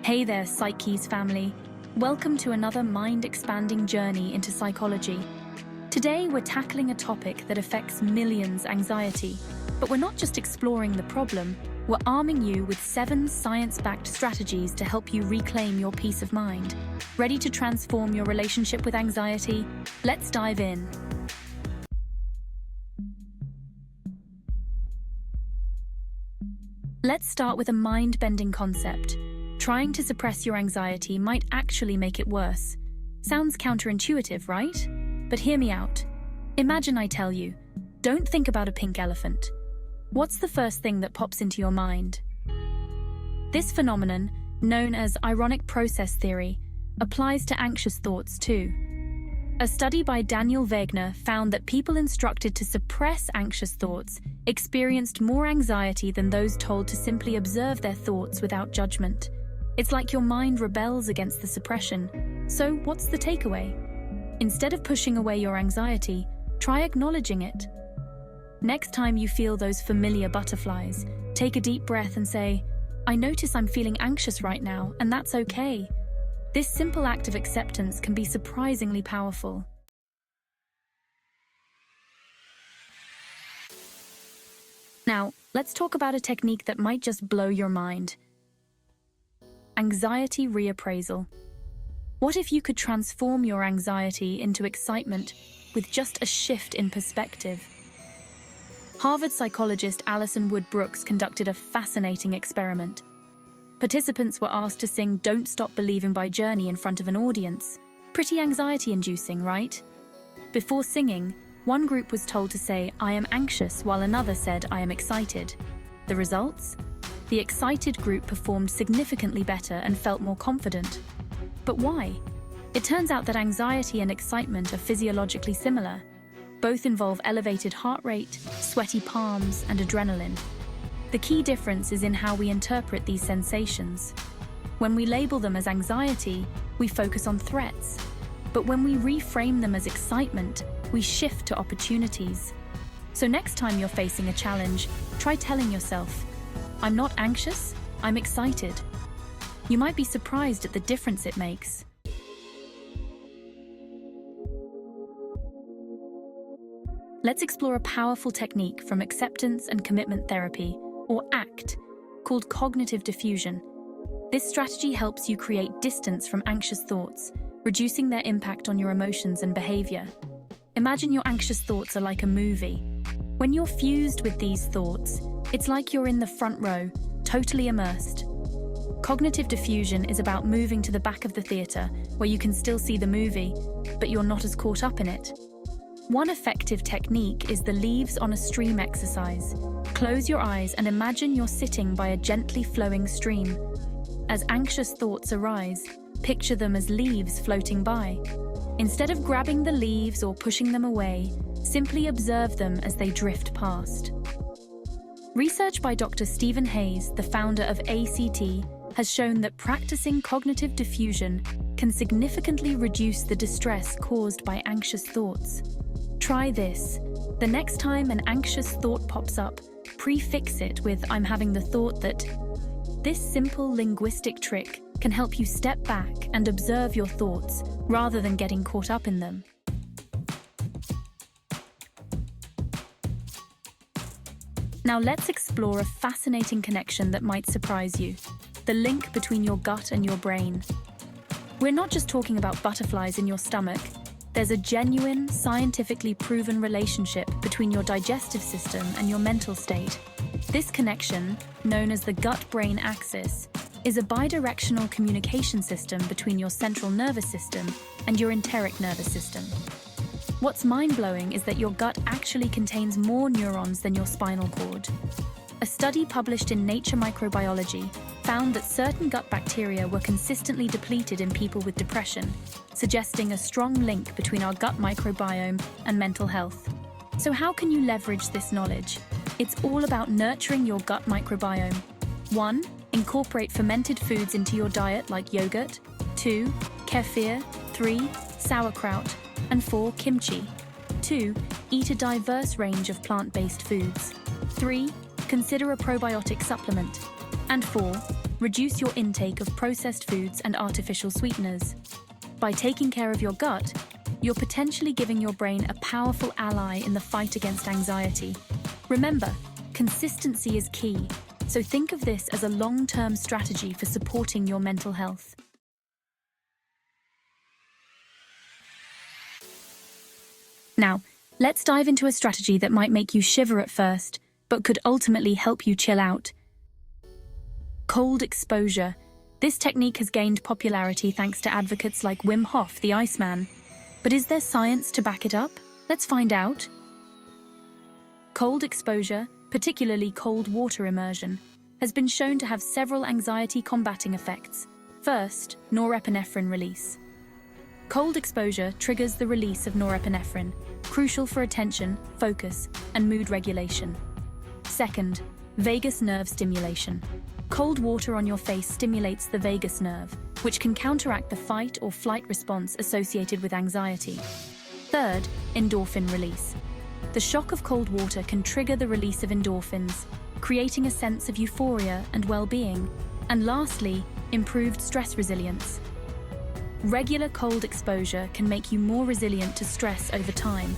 Hey there, PsycKeys family. Welcome to another mind-expanding journey into psychology. Today, we're tackling a topic that affects millions: anxiety. But we're not just exploring the problem, we're arming you with 7 science-backed strategies to help you reclaim your peace of mind. Ready to transform your relationship with anxiety? Let's dive in. Let's start with a mind-bending concept. Trying to suppress your anxiety might actually make it worse. Sounds counterintuitive, right? But hear me out. Imagine I tell you, don't think about a pink elephant. What's the first thing that pops into your mind? This phenomenon, known as ironic process theory, applies to anxious thoughts too. A study by Daniel Wegner found that people instructed to suppress anxious thoughts experienced more anxiety than those told to simply observe their thoughts without judgment. It's like your mind rebels against the suppression. So what's the takeaway? Instead of pushing away your anxiety, try acknowledging it. Next time you feel those familiar butterflies, take a deep breath and say, I notice I'm feeling anxious right now, and that's okay. This simple act of acceptance can be surprisingly powerful. Now, let's talk about a technique that might just blow your mind. Anxiety reappraisal. What if you could transform your anxiety into excitement with just a shift in perspective? Harvard psychologist Alison Wood Brooks conducted a fascinating experiment. Participants were asked to sing Don't Stop Believing by Journey in front of an audience. Pretty anxiety-inducing, right? Before singing, one group was told to say, I am anxious, while another said, I am excited. The results? The excited group performed significantly better and felt more confident. But why? It turns out that anxiety and excitement are physiologically similar. Both involve elevated heart rate, sweaty palms, and adrenaline. The key difference is in how we interpret these sensations. When we label them as anxiety, we focus on threats. But when we reframe them as excitement, we shift to opportunities. So next time you're facing a challenge, try telling yourself, I'm not anxious, I'm excited. You might be surprised at the difference it makes. Let's explore a powerful technique from acceptance and commitment therapy, or ACT, called cognitive diffusion. This strategy helps you create distance from anxious thoughts, reducing their impact on your emotions and behavior. Imagine your anxious thoughts are like a movie. When you're fused with these thoughts, it's like you're in the front row, totally immersed. Cognitive diffusion is about moving to the back of the theater, where you can still see the movie, but you're not as caught up in it. One effective technique is the leaves on a stream exercise. Close your eyes and imagine you're sitting by a gently flowing stream. As anxious thoughts arise, picture them as leaves floating by. Instead of grabbing the leaves or pushing them away, simply observe them as they drift past. Research by Dr. Stephen Hayes, the founder of ACT, has shown that practicing cognitive diffusion can significantly reduce the distress caused by anxious thoughts. Try this. The next time an anxious thought pops up, prefix it with I'm having the thought that. This simple linguistic trick can help you step back and observe your thoughts rather than getting caught up in them. Now let's explore a fascinating connection that might surprise you: the link between your gut and your brain. We're not just talking about butterflies in your stomach. There's a genuine, scientifically proven relationship between your digestive system and your mental state. This connection, known as the gut-brain axis, is a bidirectional communication system between your central nervous system and your enteric nervous system. What's mind-blowing is that your gut actually contains more neurons than your spinal cord. A study published in Nature Microbiology found that certain gut bacteria were consistently depleted in people with depression, suggesting a strong link between our gut microbiome and mental health. So how can you leverage this knowledge? It's all about nurturing your gut microbiome. 1. Incorporate fermented foods into your diet like yogurt. 2. Kefir. 3. Sauerkraut. And 4. Kimchi. 2. Eat a diverse range of plant-based foods. 3. Consider a probiotic supplement. And 4. reduce your intake of processed foods and artificial sweeteners. By taking care of your gut, you're potentially giving your brain a powerful ally in the fight against anxiety. Remember, consistency is key, so think of this as a long-term strategy for supporting your mental health. Now, let's dive into a strategy that might make you shiver at first, but could ultimately help you chill out. Cold exposure. This technique has gained popularity thanks to advocates like Wim Hof, the Iceman. But is there science to back it up? Let's find out. Cold exposure, particularly cold water immersion, has been shown to have several anxiety-combating effects. First, norepinephrine release. Cold exposure triggers the release of norepinephrine, crucial for attention, focus, and mood regulation. Second, vagus nerve stimulation. Cold water on your face stimulates the vagus nerve, which can counteract the fight or flight response associated with anxiety. Third, endorphin release. The shock of cold water can trigger the release of endorphins, creating a sense of euphoria and well-being. And lastly, improved stress resilience. Regular cold exposure can make you more resilient to stress over time.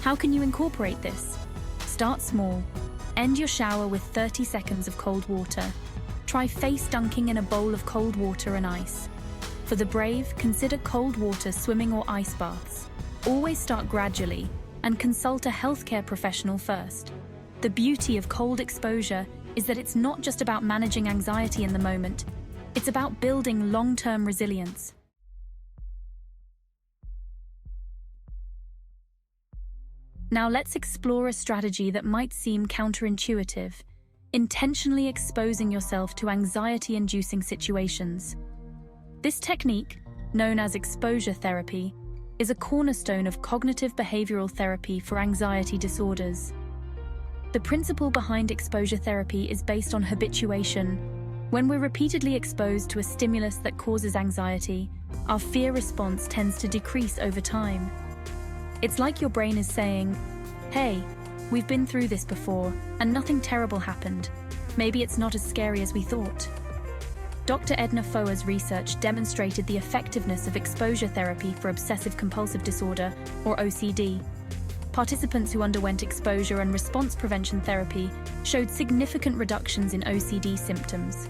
How can you incorporate this? Start small. End your shower with 30 seconds of cold water. Try face dunking in a bowl of cold water and ice. For the brave, consider cold water swimming or ice baths. Always start gradually and consult a healthcare professional first. The beauty of cold exposure is that it's not just about managing anxiety in the moment, it's about building long-term resilience. Now let's explore a strategy that might seem counterintuitive, intentionally exposing yourself to anxiety-inducing situations. This technique, known as exposure therapy, is a cornerstone of cognitive behavioral therapy for anxiety disorders. The principle behind exposure therapy is based on habituation. When we're repeatedly exposed to a stimulus that causes anxiety, our fear response tends to decrease over time. It's like your brain is saying, "Hey, we've been through this before, and nothing terrible happened. Maybe it's not as scary as we thought." Dr. Edna Foa's research demonstrated the effectiveness of exposure therapy for obsessive-compulsive disorder, or OCD. Participants who underwent exposure and response prevention therapy showed significant reductions in OCD symptoms.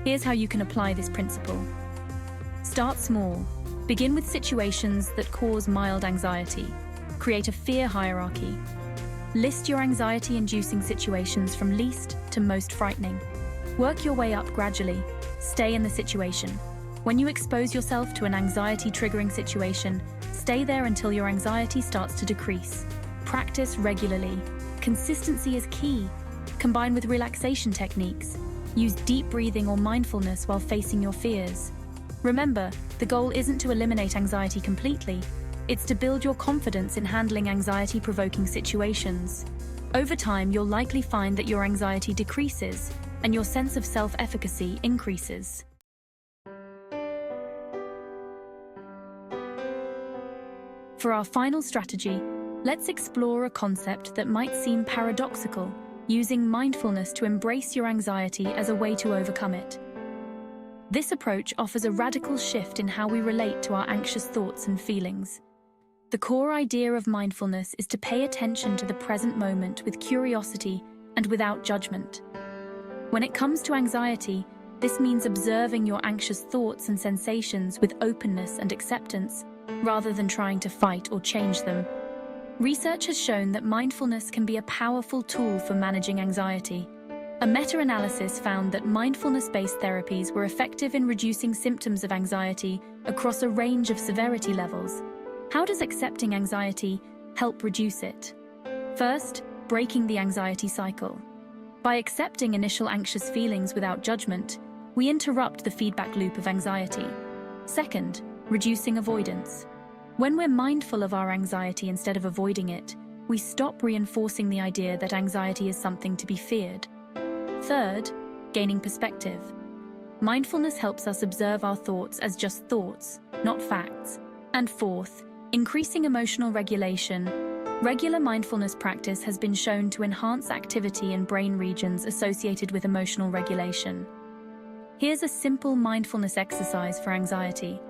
Here's how you can apply this principle. Start small. Begin with situations that cause mild anxiety. Create a fear hierarchy. List your anxiety-inducing situations from least to most frightening. Work your way up gradually. Stay in the situation. When you expose yourself to an anxiety-triggering situation, stay there until your anxiety starts to decrease. Practice regularly. Consistency is key. Combine with relaxation techniques. Use deep breathing or mindfulness while facing your fears. Remember, the goal isn't to eliminate anxiety completely. It's to build your confidence in handling anxiety-provoking situations. Over time, you'll likely find that your anxiety decreases and your sense of self-efficacy increases. For our final strategy, let's explore a concept that might seem paradoxical, using mindfulness to embrace your anxiety as a way to overcome it. This approach offers a radical shift in how we relate to our anxious thoughts and feelings. The core idea of mindfulness is to pay attention to the present moment with curiosity and without judgment. When it comes to anxiety, this means observing your anxious thoughts and sensations with openness and acceptance, rather than trying to fight or change them. Research has shown that mindfulness can be a powerful tool for managing anxiety. A meta-analysis found that mindfulness-based therapies were effective in reducing symptoms of anxiety across a range of severity levels. How does accepting anxiety help reduce it? First, breaking the anxiety cycle. By accepting initial anxious feelings without judgment, we interrupt the feedback loop of anxiety. Second, reducing avoidance. When we're mindful of our anxiety instead of avoiding it, we stop reinforcing the idea that anxiety is something to be feared. Third, gaining perspective. Mindfulness helps us observe our thoughts as just thoughts, not facts. And fourth, increasing emotional regulation. Regular mindfulness practice has been shown to enhance activity in brain regions associated with emotional regulation. Here's a simple mindfulness exercise for anxiety.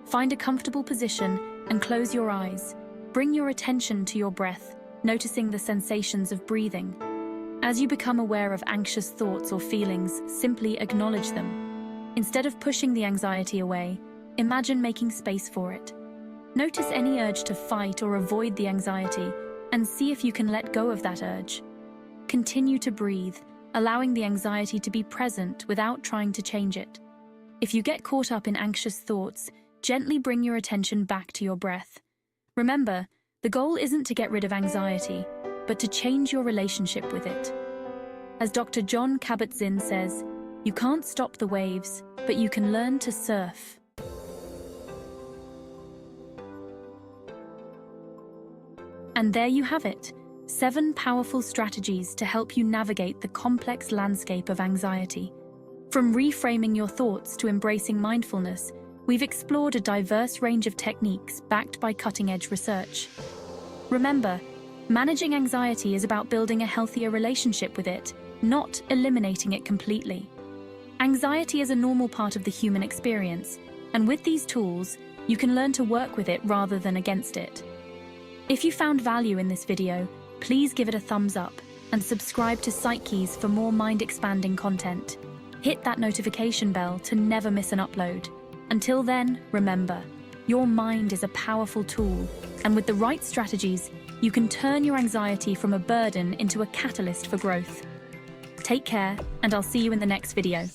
Find a comfortable position and close your eyes. Bring your attention to your breath, noticing the sensations of breathing. As you become aware of anxious thoughts or feelings, simply acknowledge them. Instead of pushing the anxiety away, imagine making space for it. Notice any urge to fight or avoid the anxiety, and see if you can let go of that urge. Continue to breathe, allowing the anxiety to be present without trying to change it. If you get caught up in anxious thoughts, gently bring your attention back to your breath. Remember, the goal isn't to get rid of anxiety, but to change your relationship with it. As Dr. Jon Kabat-Zinn says, you can't stop the waves, but you can learn to surf. And there you have it, 7 powerful strategies to help you navigate the complex landscape of anxiety. From reframing your thoughts to embracing mindfulness, we've explored a diverse range of techniques backed by cutting-edge research. Remember, managing anxiety is about building a healthier relationship with it, not eliminating it completely. Anxiety is a normal part of the human experience, and with these tools, you can learn to work with it rather than against it. If you found value in this video, please give it a thumbs up and subscribe to PsycKeys for more mind-expanding content. Hit that notification bell to never miss an upload. Until then, remember, your mind is a powerful tool, and with the right strategies, you can turn your anxiety from a burden into a catalyst for growth. Take care, and I'll see you in the next video.